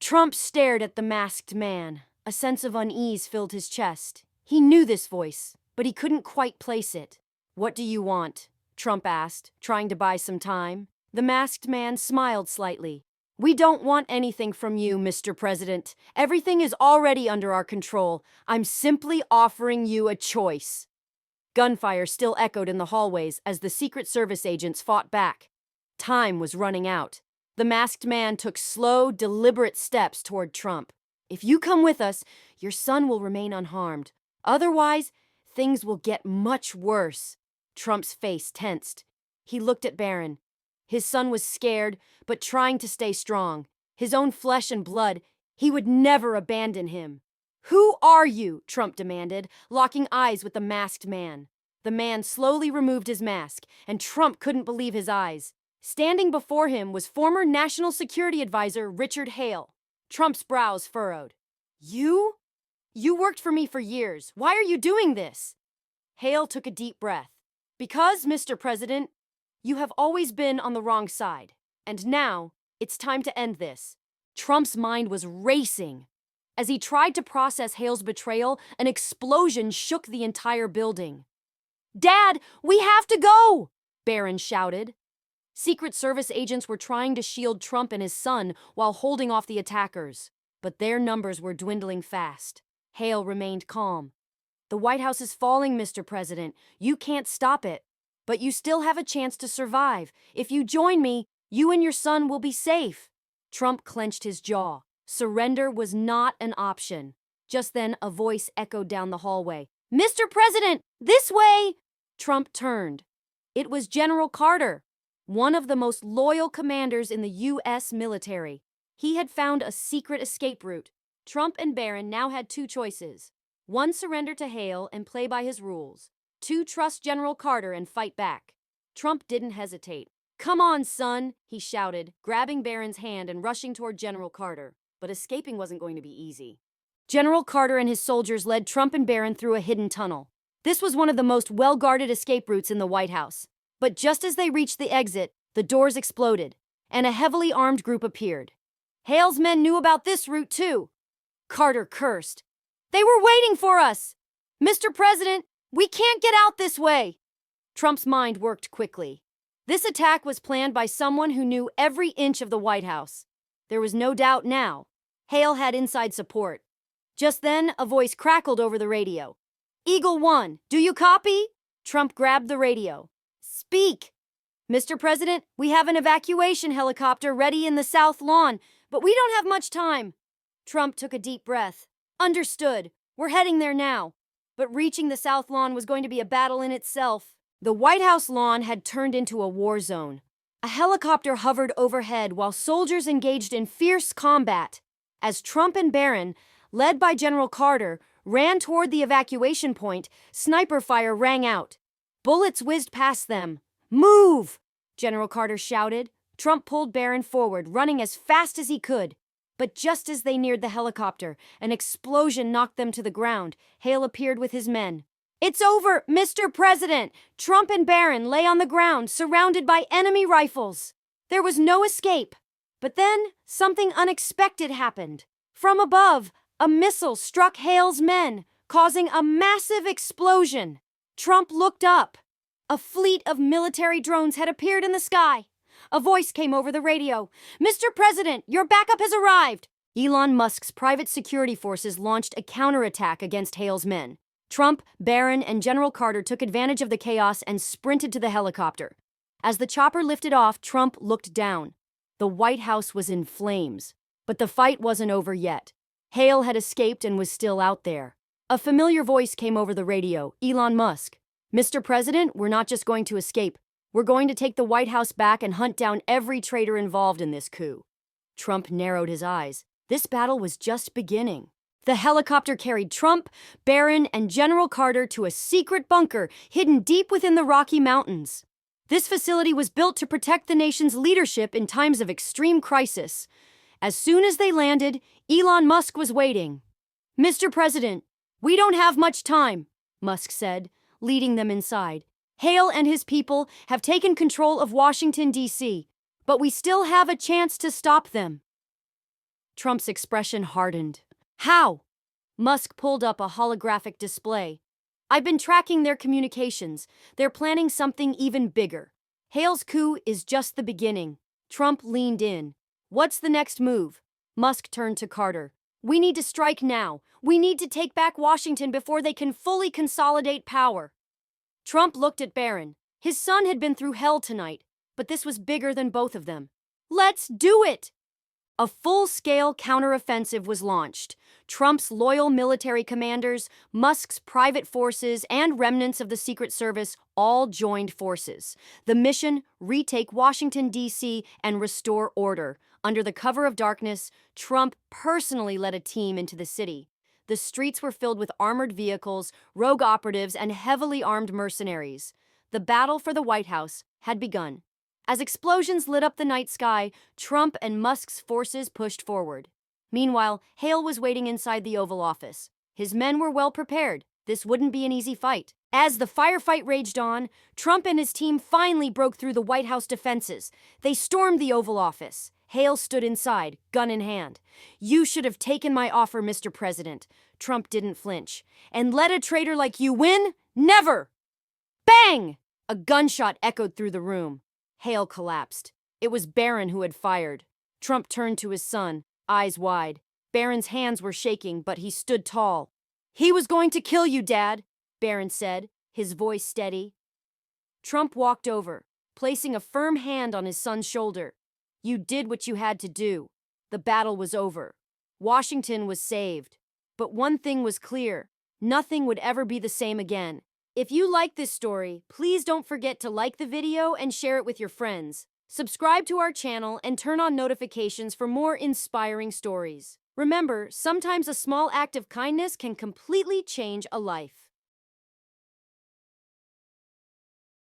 Trump stared at the masked man. A sense of unease filled his chest. He knew this voice, but he couldn't quite place it. "What do you want?" Trump asked, trying to buy some time. The masked man smiled slightly. "We don't want anything from you, Mr. President. Everything is already under our control. I'm simply offering you a choice." Gunfire still echoed in the hallways as the Secret Service agents fought back. Time was running out. The masked man took slow, deliberate steps toward Trump. "If you come with us, your son will remain unharmed. Otherwise, things will get much worse." Trump's face tensed. He looked at Barron. His son was scared, but trying to stay strong. His own flesh and blood, he would never abandon him. "Who are you?" Trump demanded, locking eyes with the masked man. The man slowly removed his mask, and Trump couldn't believe his eyes. Standing before him was former National Security Advisor Richard Hale. Trump's brows furrowed. "You? You worked for me for years. Why are you doing this?" Hale took a deep breath. "Because, Mr. President, you have always been on the wrong side. And now, it's time to end this." Trump's mind was racing. As he tried to process Hale's betrayal, an explosion shook the entire building. "Dad, we have to go!" Barron shouted. Secret Service agents were trying to shield Trump and his son while holding off the attackers. But their numbers were dwindling fast. Hale remained calm. "The White House is falling, Mr. President. You can't stop it. But you still have a chance to survive. If you join me, you and your son will be safe." Trump clenched his jaw. Surrender was not an option. Just then, a voice echoed down the hallway. "Mr. President, this way!" Trump turned. It was General Carter, one of the most loyal commanders in the U.S. military. He had found a secret escape route. Trump and Barron now had two choices. One, surrender to Hale and play by his rules. Two, trust General Carter and fight back. Trump didn't hesitate. "Come on, son," he shouted, grabbing Barron's hand and rushing toward General Carter. But escaping wasn't going to be easy. General Carter and his soldiers led Trump and Barron through a hidden tunnel. This was one of the most well-guarded escape routes in the White House. But just as they reached the exit, the doors exploded, and a heavily armed group appeared. Hale's men knew about this route too. Carter cursed. "They were waiting for us! Mr. President, we can't get out this way!" Trump's mind worked quickly. This attack was planned by someone who knew every inch of the White House. There was no doubt now. Hale had inside support. Just then, a voice crackled over the radio. "Eagle 1, do you copy?" Trump grabbed the radio. "Speak." "Mr. President, we have an evacuation helicopter ready in the South Lawn, but we don't have much time." Trump took a deep breath. "Understood. We're heading there now." But reaching the South Lawn was going to be a battle in itself. The White House lawn had turned into a war zone. A helicopter hovered overhead while soldiers engaged in fierce combat. As Trump and Barron, led by General Carter, ran toward the evacuation point, sniper fire rang out. Bullets whizzed past them. "Move!" General Carter shouted. Trump pulled Barron forward, running as fast as he could. But just as they neared the helicopter, an explosion knocked them to the ground. Hale appeared with his men. "It's over, Mr. President!" Trump and Barron lay on the ground, surrounded by enemy rifles. There was no escape. But then, something unexpected happened. From above, a missile struck Hale's men, causing a massive explosion. Trump looked up. A fleet of military drones had appeared in the sky. A voice came over the radio. "Mr. President, your backup has arrived." Elon Musk's private security forces launched a counterattack against Hale's men. Trump, Barron, and General Carter took advantage of the chaos and sprinted to the helicopter. As the chopper lifted off, Trump looked down. The White House was in flames. But the fight wasn't over yet. Hale had escaped and was still out there. A familiar voice came over the radio. Elon Musk. "Mr. President, we're not just going to escape. We're going to take the White House back and hunt down every traitor involved in this coup." Trump narrowed his eyes. This battle was just beginning. The helicopter carried Trump, Barron, and General Carter to a secret bunker hidden deep within the Rocky Mountains. This facility was built to protect the nation's leadership in times of extreme crisis. As soon as they landed, Elon Musk was waiting. "Mr. President, we don't have much time," Musk said, leading them inside. "Hale and his people have taken control of Washington, D.C., but we still have a chance to stop them." Trump's expression hardened. How? Musk pulled up a holographic display. I've been tracking their communications. They're planning something even bigger. Hale's coup is just the beginning. Trump leaned in. What's the next move? Musk turned to Carter. We need to strike now. We need to take back Washington before they can fully consolidate power. Trump looked at Barron. His son had been through hell tonight, but this was bigger than both of them. Let's do it! A full-scale counteroffensive was launched. Trump's loyal military commanders, Musk's private forces, and remnants of the Secret Service all joined forces. The mission: retake Washington, D.C. and restore order. Under the cover of darkness, Trump personally led a team into the city. The streets were filled with armored vehicles, rogue operatives, and heavily armed mercenaries. The battle for the White House had begun. As explosions lit up the night sky, Trump and Musk's forces pushed forward. Meanwhile, Hale was waiting inside the Oval Office. His men were well prepared. This wouldn't be an easy fight. As the firefight raged on, Trump and his team finally broke through the White House defenses. They stormed the Oval Office. Hale stood inside, gun in hand. You should have taken my offer, Mr. President. Trump didn't flinch. And let a traitor like you win? Never! Bang! A gunshot echoed through the room. Hale collapsed. It was Barron who had fired. Trump turned to his son, eyes wide. Barron's hands were shaking, but he stood tall. He was going to kill you, Dad, Barron said, his voice steady. Trump walked over, placing a firm hand on his son's shoulder. You did what you had to do. The battle was over. Washington was saved. But one thing was clear. Nothing would ever be the same again. If you like this story, please don't forget to like the video and share it with your friends. Subscribe to our channel and turn on notifications for more inspiring stories. Remember, sometimes a small act of kindness can completely change a life.